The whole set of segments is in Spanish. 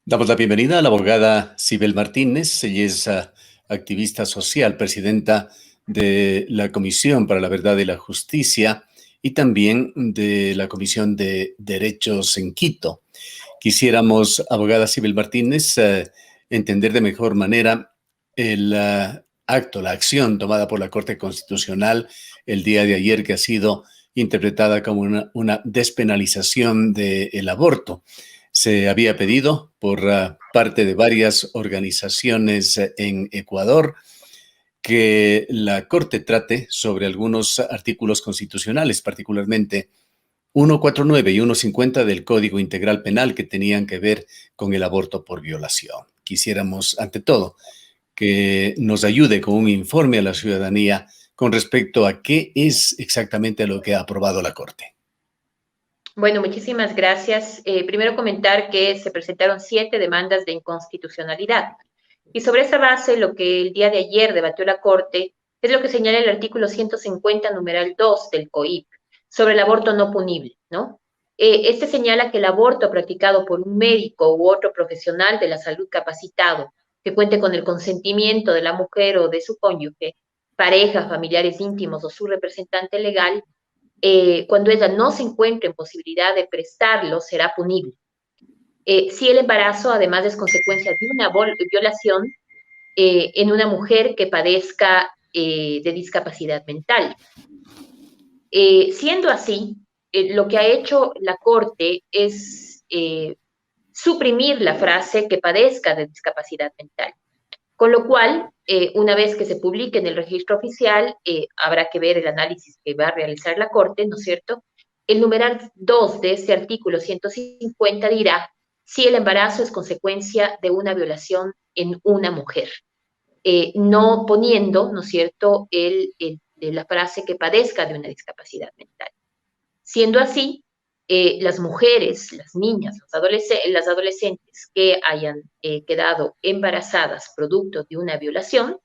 Damos la bienvenida a la abogada Sibel Martínez. Ella es activista social, presidenta de la Comisión para la Verdad y la Justicia y también de la Comisión de Derechos en Quito. Quisiéramos, abogada Sibel Martínez, entender de mejor manera el acto, la acción tomada por la Corte Constitucional el día de ayer, que ha sido interpretada como una despenalización del aborto. Se había pedido por parte de varias organizaciones en Ecuador que la Corte trate sobre algunos artículos constitucionales, particularmente 149 y 150 del Código Integral Penal, que tenían que ver con el aborto por violación. Quisiéramos, ante todo, que nos ayude con un informe a la ciudadanía con respecto a qué es exactamente lo que ha aprobado la Corte. Bueno, muchísimas gracias. Primero comentar que se presentaron 7 demandas de inconstitucionalidad. Y sobre esa base, lo que el día de ayer debatió la Corte es lo que señala el artículo 150, numeral 2 del COIP, sobre el aborto no punible, ¿no? Este señala que el aborto practicado por un médico u otro profesional de la salud capacitado que cuente con el consentimiento de la mujer o de su cónyuge, pareja, familiares íntimos o su representante legal, cuando ella no se encuentre en posibilidad de prestarlo, será punible. Si el embarazo además es consecuencia de una violación en una mujer que padezca de discapacidad mental. Siendo así, lo que ha hecho la Corte es suprimir la frase que padezca de discapacidad mental. Con lo cual, una vez que se publique en el registro oficial, habrá que ver el análisis que va a realizar la Corte, ¿no es cierto? El numeral 2 de este artículo 150 dirá si el embarazo es consecuencia de una violación en una mujer, no poniendo, ¿no es cierto?, la frase que padezca de una discapacidad mental. Siendo así, las mujeres, las niñas, las adolescentes que hayan quedado embarazadas producto de una violación,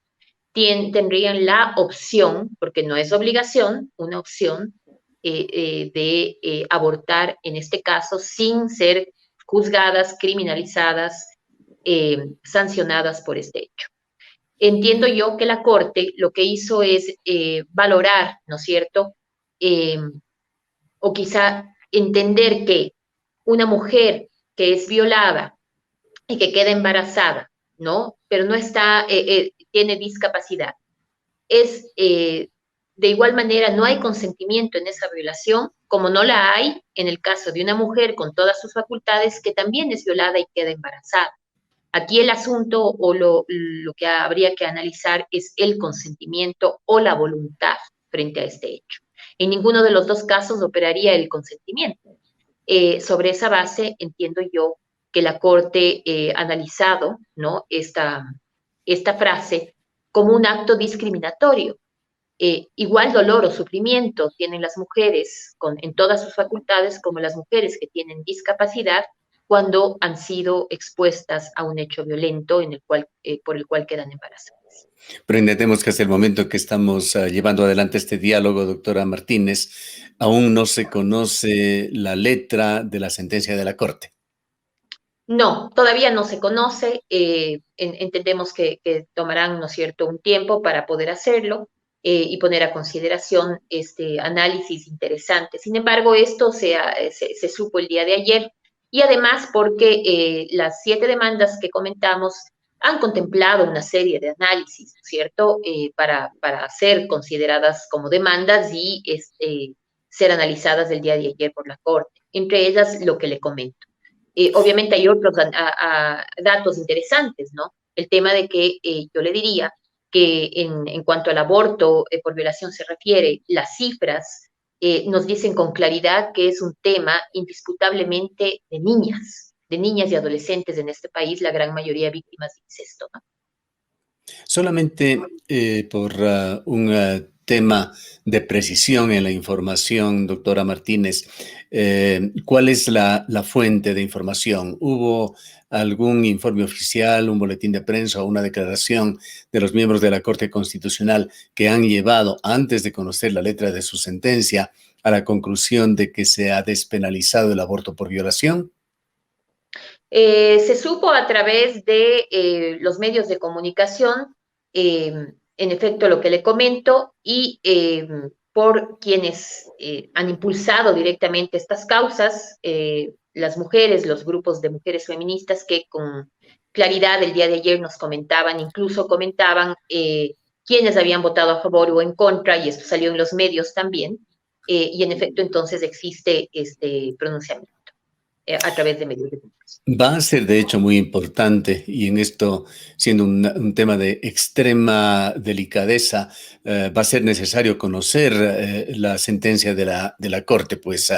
tendrían la opción, porque no es obligación, una opción de abortar, en este caso, sin ser juzgadas, criminalizadas, sancionadas por este hecho. Entiendo yo que la Corte lo que hizo es valorar, ¿no es cierto?, o quizá entender que una mujer que es violada y que queda embarazada, ¿no? Pero no está, tiene discapacidad. De igual manera, no hay consentimiento en esa violación, como no la hay en el caso de una mujer con todas sus facultades que también es violada y queda embarazada. Aquí el asunto o lo que habría que analizar es el consentimiento o la voluntad frente a este hecho. En ninguno de los dos casos operaría el consentimiento. Sobre esa base, entiendo yo que la Corte ha analizado, ¿no?, esta frase como un acto discriminatorio. Igual dolor o sufrimiento tienen las mujeres en todas sus facultades como las mujeres que tienen discapacidad cuando han sido expuestas a un hecho violento por el cual quedan embarazadas. Pero entendemos que hasta el momento que estamos llevando adelante este diálogo, doctora Martínez, aún no se conoce la letra de la sentencia de la Corte. No, todavía no se conoce. Entendemos que tomarán, ¿no es cierto?, un tiempo para poder hacerlo y poner a consideración este análisis interesante. Sin embargo, esto se supo el día de ayer y además porque las 7 demandas que comentamos han contemplado una serie de análisis, ¿no es cierto?, para ser consideradas como demandas y ser analizadas el día de ayer por la Corte. Entre ellas, lo que le comento. Obviamente hay otros datos interesantes, ¿no? El tema de que yo le diría que en cuanto al aborto por violación se refiere, las cifras nos dicen con claridad que es un tema indisputablemente de niñas y adolescentes en este país, la gran mayoría víctimas de incesto, ¿no? Solamente por un tema de precisión en la información, doctora Martínez, ¿cuál es la fuente de información? ¿Hubo algún informe oficial, un boletín de prensa o una declaración de los miembros de la Corte Constitucional que han llevado, antes de conocer la letra de su sentencia, a la conclusión de que se ha despenalizado el aborto por violación? Se supo a través de los medios de comunicación, en efecto, lo que le comento, y por quienes han impulsado directamente estas causas, las mujeres, los grupos de mujeres feministas que con claridad el día de ayer nos comentaban, incluso comentaban quienes habían votado a favor o en contra, y esto salió en los medios también, y en efecto entonces existe este pronunciamiento a través de medios de comunicación. Va a ser, de hecho, muy importante y en esto, siendo un tema de extrema delicadeza, va a ser necesario conocer la sentencia de la Corte, pues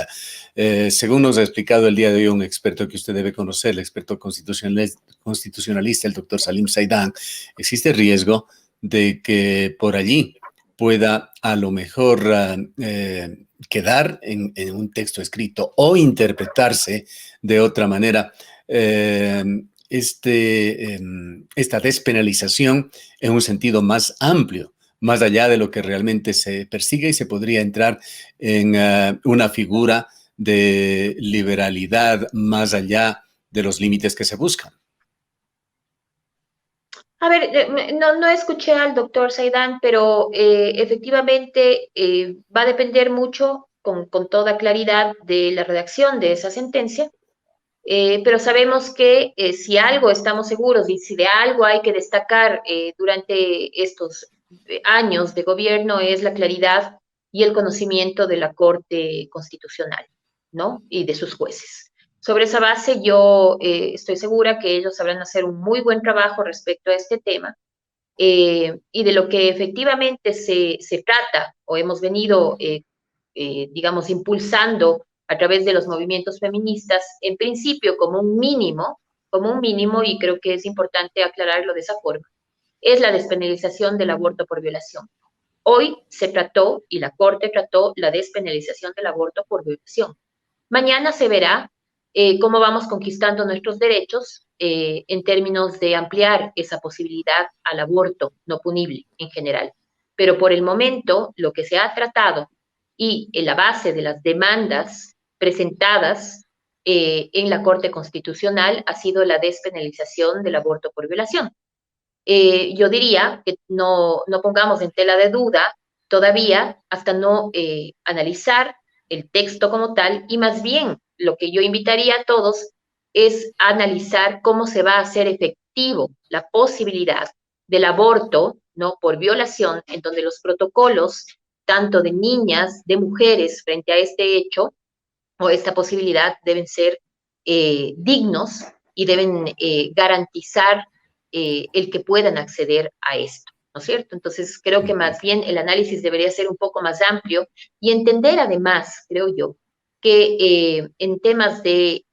según nos ha explicado el día de hoy un experto que usted debe conocer, el experto constitucionalista, el doctor Salim Saidán, existe riesgo de que por allí pueda a lo mejor quedar en un texto escrito o interpretarse de otra manera esta despenalización en un sentido más amplio, más allá de lo que realmente se persigue, y se podría entrar en una figura de liberalidad más allá de los límites que se buscan. A ver, no escuché al doctor Saidán, pero efectivamente va a depender mucho, con toda claridad, de la redacción de esa sentencia. Pero sabemos que si algo estamos seguros y si de algo hay que destacar durante estos años de gobierno es la claridad y el conocimiento de la Corte Constitucional, ¿no? Y de sus jueces. Sobre esa base, yo estoy segura que ellos sabrán hacer un muy buen trabajo respecto a este tema, y de lo que efectivamente se trata o hemos venido, digamos, impulsando a través de los movimientos feministas, en principio como un mínimo, y creo que es importante aclararlo de esa forma, es la despenalización del aborto por violación. Hoy se trató, y la Corte trató, la despenalización del aborto por violación. Mañana se verá cómo vamos conquistando nuestros derechos en términos de ampliar esa posibilidad al aborto no punible en general. Pero por el momento, lo que se ha tratado y en la base de las demandas presentadas en la Corte Constitucional ha sido la despenalización del aborto por violación. Yo diría que no pongamos en tela de duda todavía hasta no analizar el texto como tal, y más bien lo que yo invitaría a todos es analizar cómo se va a hacer efectivo la posibilidad del aborto, ¿no? Por violación, en donde los protocolos, tanto de niñas, de mujeres, frente a este hecho o esta posibilidad, deben ser dignos y deben garantizar el que puedan acceder a esto, ¿no es cierto? Entonces, creo que más bien el análisis debería ser un poco más amplio y entender además, creo yo, que en temas del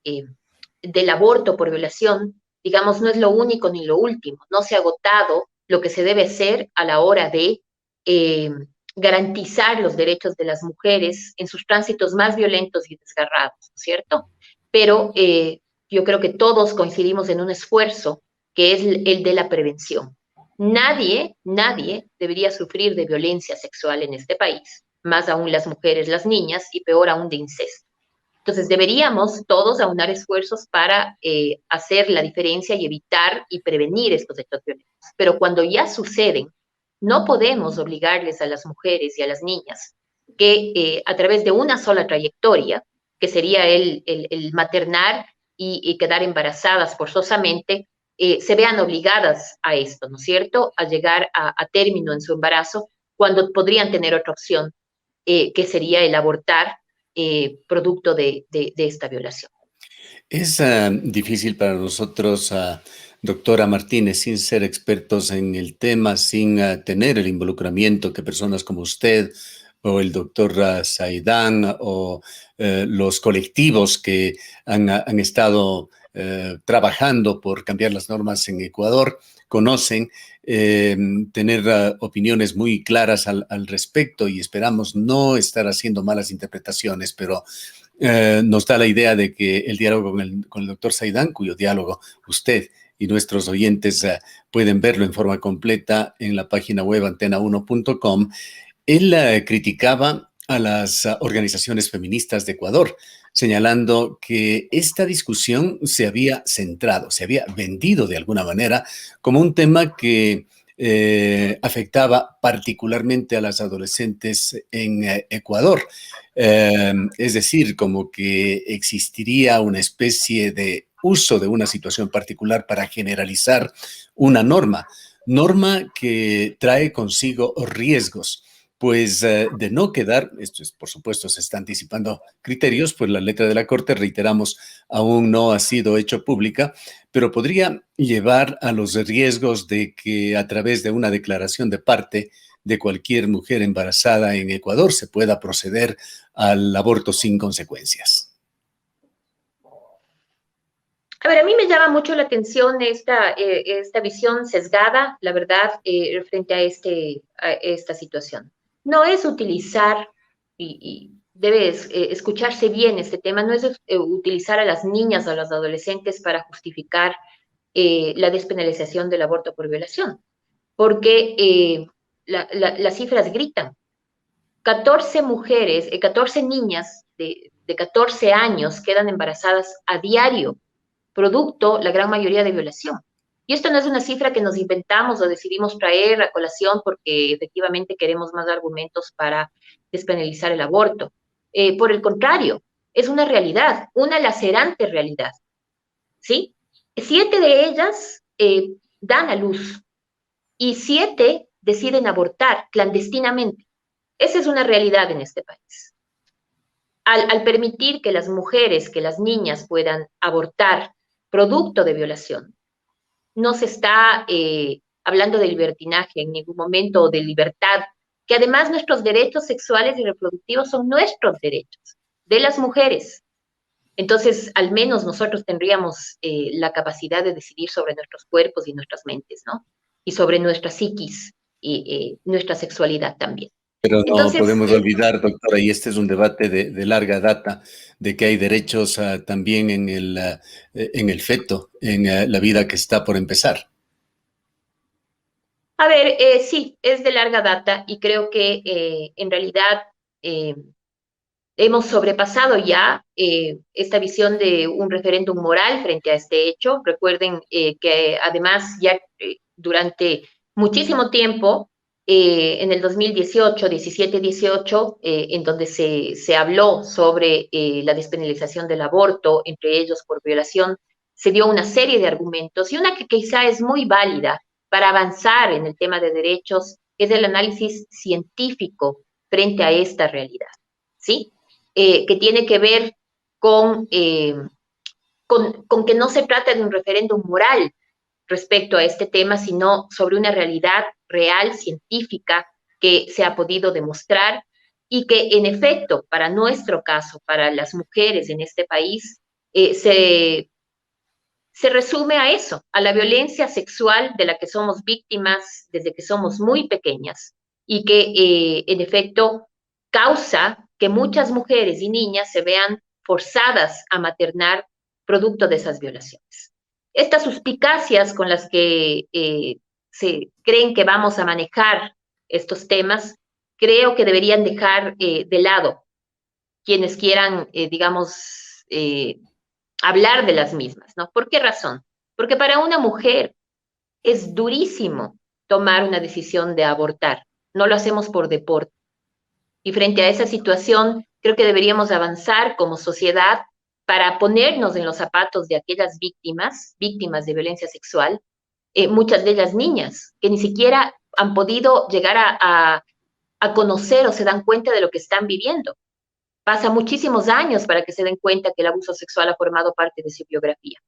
aborto por violación, digamos, no es lo único ni lo último, no se ha agotado lo que se debe hacer a la hora de garantizar los derechos de las mujeres en sus tránsitos más violentos y desgarrados, ¿no es cierto? Pero yo creo que todos coincidimos en un esfuerzo que es el de la prevención. Nadie debería sufrir de violencia sexual en este país, más aún las mujeres, las niñas, y peor aún de incesto. Entonces deberíamos todos aunar esfuerzos para hacer la diferencia y evitar y prevenir estos hechos violentos. Pero cuando ya suceden, no podemos obligarles a las mujeres y a las niñas que a través de una sola trayectoria, que sería el maternar y quedar embarazadas forzosamente, se vean obligadas a esto, ¿no es cierto?, a llegar a término en su embarazo, cuando podrían tener otra opción, que sería el abortar producto de esta violación. Es difícil para nosotros, doctora Martínez, sin ser expertos en el tema, sin tener el involucramiento que personas como usted o el doctor Saidán o los colectivos que han estado trabajando por cambiar las normas en Ecuador conocen, tener opiniones muy claras al respecto, y esperamos no estar haciendo malas interpretaciones, pero nos da la idea de que el diálogo con el doctor Saidán, cuyo diálogo usted y nuestros oyentes pueden verlo en forma completa en la página web antena1.com, él criticaba a las organizaciones feministas de Ecuador, señalando que esta discusión se había centrado, se había vendido de alguna manera como un tema que afectaba particularmente a las adolescentes en Ecuador. Es decir, como que existiría una especie de uso de una situación particular para generalizar una norma que trae consigo riesgos. Pues de no quedar, esto es por supuesto, se está anticipando criterios, pues la letra de la Corte, reiteramos, aún no ha sido hecho pública, pero podría llevar a los riesgos de que a través de una declaración de parte de cualquier mujer embarazada en Ecuador se pueda proceder al aborto sin consecuencias. A ver, a mí me llama mucho la atención esta visión sesgada, la verdad, frente a esta situación. No es utilizar, y debe escucharse bien este tema, no es utilizar a las niñas o a los adolescentes para justificar la despenalización del aborto por violación, porque las cifras gritan. 14 mujeres, 14 niñas de 14 años quedan embarazadas a diario, producto, la gran mayoría, de violación. Y esto no es una cifra que nos inventamos o decidimos traer a colación porque efectivamente queremos más argumentos para despenalizar el aborto. Por el contrario, es una realidad, una lacerante realidad, ¿sí? 7 de ellas dan a luz y 7 deciden abortar clandestinamente. Esa es una realidad en este país. Al permitir que las mujeres, que las niñas puedan abortar producto de violación, no se está hablando de libertinaje en ningún momento o de libertad, que además nuestros derechos sexuales y reproductivos son nuestros derechos, de las mujeres. Entonces, al menos nosotros tendríamos la capacidad de decidir sobre nuestros cuerpos y nuestras mentes, ¿no? Y sobre nuestra psiquis y nuestra sexualidad también. Pero no Entonces, podemos olvidar, doctora, y este es un debate de larga data, de que hay derechos también en el feto, en la vida que está por empezar. a ver, sí, es de larga data y creo que en realidad eh, hemos sobrepasado ya esta visión de un referéndum moral frente a este hecho. Recuerden que además ya durante muchísimo tiempo, en el 2018, 17-18, en donde se habló sobre la despenalización del aborto, entre ellos por violación, se dio una serie de argumentos y una que quizá es muy válida para avanzar en el tema de derechos es el análisis científico frente a esta realidad, ¿sí? Que tiene que ver con que no se trata de un referéndum moral respecto a este tema, sino sobre una realidad real, científica, que se ha podido demostrar y que en efecto, para nuestro caso, para las mujeres en este país, se resume a eso, a la violencia sexual de la que somos víctimas desde que somos muy pequeñas y que en efecto causa que muchas mujeres y niñas se vean forzadas a maternar producto de esas violaciones. Estas suspicacias con las que se creen que vamos a manejar estos temas, creo que deberían dejar de lado quienes quieran, digamos, hablar de las mismas, ¿no? ¿Por qué razón? Porque para una mujer es durísimo tomar una decisión de abortar. No lo hacemos por deporte. Y frente a esa situación, creo que deberíamos avanzar como sociedad para ponernos en los zapatos de aquellas víctimas de violencia sexual, muchas de ellas niñas, que ni siquiera han podido llegar a conocer o se dan cuenta de lo que están viviendo. Pasa muchísimos años para que se den cuenta que el abuso sexual ha formado parte de su biografía.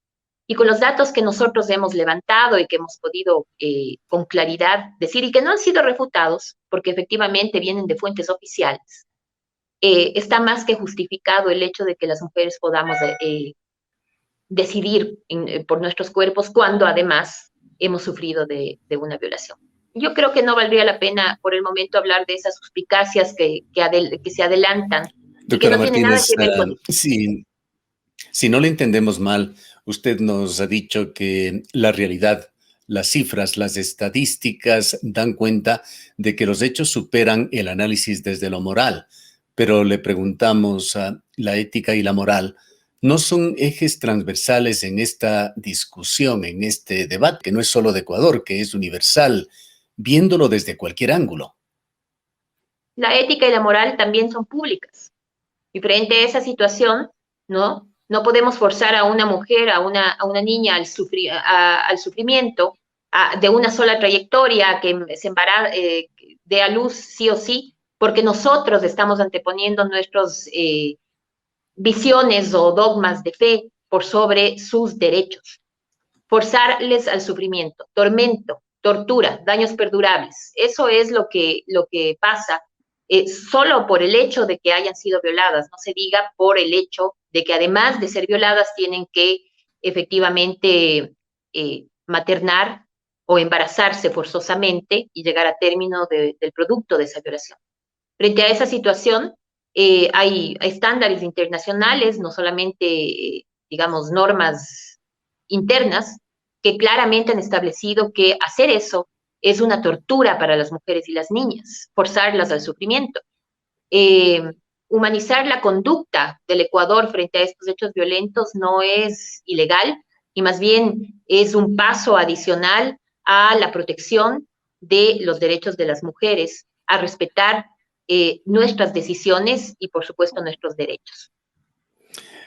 Y con los datos que nosotros hemos levantado y que hemos podido con claridad decir y que no han sido refutados, porque efectivamente vienen de fuentes oficiales, está más que justificado el hecho de que las mujeres podamos decidir por nuestros cuerpos cuando además hemos sufrido de una violación. Yo creo que no valdría la pena por el momento hablar de esas suspicacias que se adelantan y que Doctora no tienen nada Martínez, que ver con... si no le entendemos mal, usted nos ha dicho que la realidad, las cifras, las estadísticas dan cuenta de que los hechos superan el análisis desde lo moral. Pero le preguntamos, la ética y la moral no son ejes transversales en esta discusión, en este debate, que no es solo de Ecuador, que es universal, viéndolo desde cualquier ángulo? La ética y la moral también son públicas. Y frente a esa situación, ¿no? No podemos forzar a una mujer, a una niña al sufrimiento de una sola trayectoria, que se dé a luz sí o sí, porque nosotros estamos anteponiendo nuestras visiones o dogmas de fe por sobre sus derechos. Forzarles al sufrimiento, tormento, tortura, daños perdurables. Eso es lo que pasa solo por el hecho de que hayan sido violadas, no se diga por el hecho de que además de ser violadas tienen que efectivamente maternar o embarazarse forzosamente y llegar a término del producto de esa violación. Frente a esa situación, hay estándares internacionales, no solamente, digamos, normas internas, que claramente han establecido que hacer eso es una tortura para las mujeres y las niñas, forzarlas al sufrimiento. Eh, Humanizar la conducta del Ecuador frente a estos hechos violentos no es ilegal y más bien es un paso adicional a la protección de los derechos de las mujeres, a respetar nuestras decisiones y, por supuesto, nuestros derechos.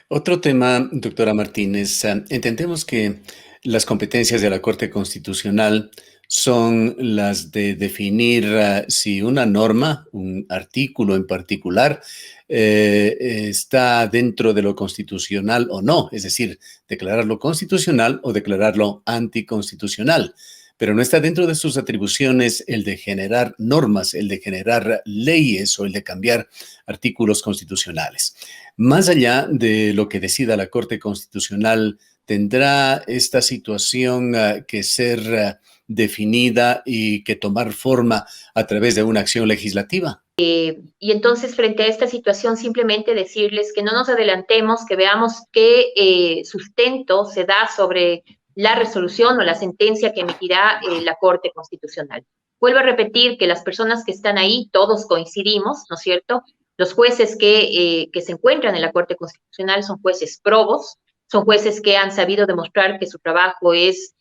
Otro tema, doctora Martínez, entendemos que las competencias de la Corte Constitucional son las de definir si una norma, un artículo en particular, está dentro de lo constitucional o no, es decir, declararlo constitucional o declararlo anticonstitucional. Pero no está dentro de sus atribuciones el de generar normas, el de generar leyes o el de cambiar artículos constitucionales. Más allá de lo que decida la Corte Constitucional, ¿tendrá esta situación que ser definida y que tomar forma a través de una acción legislativa? Y entonces, frente a esta situación, simplemente decirles que no nos adelantemos, que veamos qué sustento se da sobre la resolución o la sentencia que emitirá la Corte Constitucional. Vuelvo a repetir que las personas que están ahí, todos coincidimos, ¿no es cierto? Los jueces que se encuentran en la Corte Constitucional son jueces probos, son jueces que han sabido demostrar que su trabajo es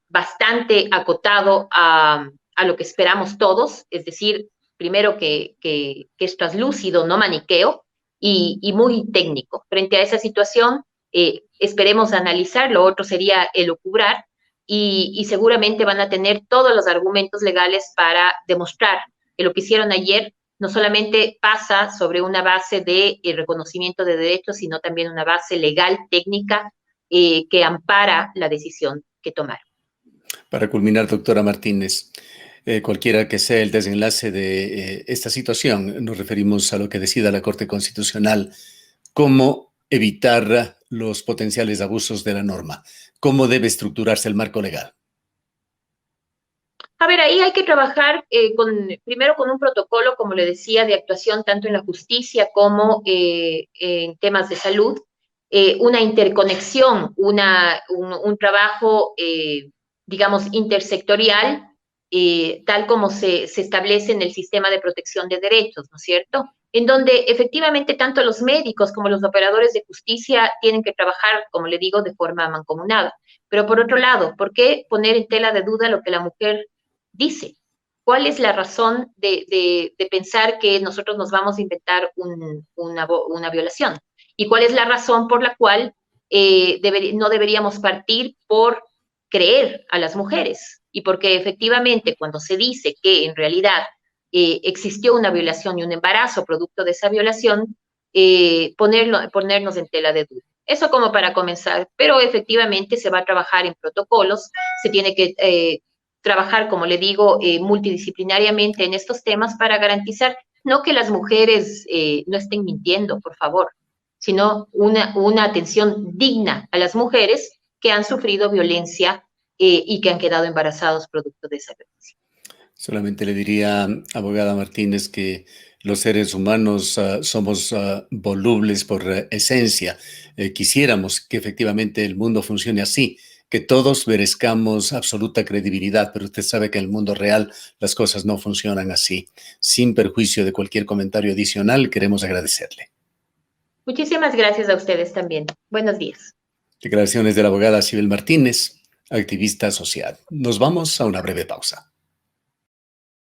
bastante acotado a lo que esperamos todos, es decir, primero que es translúcido, no maniqueo, y muy técnico. Frente a esa situación, esperemos analizar, lo otro sería elucubrar, y seguramente van a tener todos los argumentos legales para demostrar que lo que hicieron ayer no solamente pasa sobre una base de reconocimiento de derechos, sino también una base legal, técnica, que ampara la decisión que tomaron. Para culminar, doctora Martínez, cualquiera que sea el desenlace de esta situación, nos referimos a lo que decida la Corte Constitucional, cómo evitar los potenciales abusos de la norma, cómo debe estructurarse el marco legal. A ver, ahí hay que trabajar primero con un protocolo, como le decía, de actuación tanto en la justicia como en temas de salud, una interconexión, un trabajo, digamos, intersectorial, tal como se establece en el sistema de protección de derechos, ¿no es cierto? En donde efectivamente tanto los médicos como los operadores de justicia tienen que trabajar, como le digo, de forma mancomunada. Pero por otro lado, ¿por qué poner en tela de duda lo que la mujer dice? ¿Cuál es la razón de pensar que nosotros nos vamos a inventar una violación? ¿Y cuál es la razón por la cual no deberíamos partir por creer a las mujeres? Y porque efectivamente cuando se dice que en realidad existió una violación y un embarazo producto de esa violación, ponernos en tela de duda. Eso como para comenzar, pero efectivamente se va a trabajar en protocolos, se tiene que trabajar, como le digo, multidisciplinariamente en estos temas para garantizar no que las mujeres no estén mintiendo, por favor, sino una atención digna a las mujeres que han sufrido violencia y que han quedado embarazados producto de esa violencia. Solamente le diría, abogada Martínez, que los seres humanos somos volubles por esencia. Quisiéramos que efectivamente el mundo funcione así, que todos merezcamos absoluta credibilidad, pero usted sabe que en el mundo real las cosas no funcionan así. Sin perjuicio de cualquier comentario adicional, queremos agradecerle. Muchísimas gracias a ustedes también. Buenos días. Declaraciones de la abogada Sibel Martínez, activista social. Nos vamos a una breve pausa.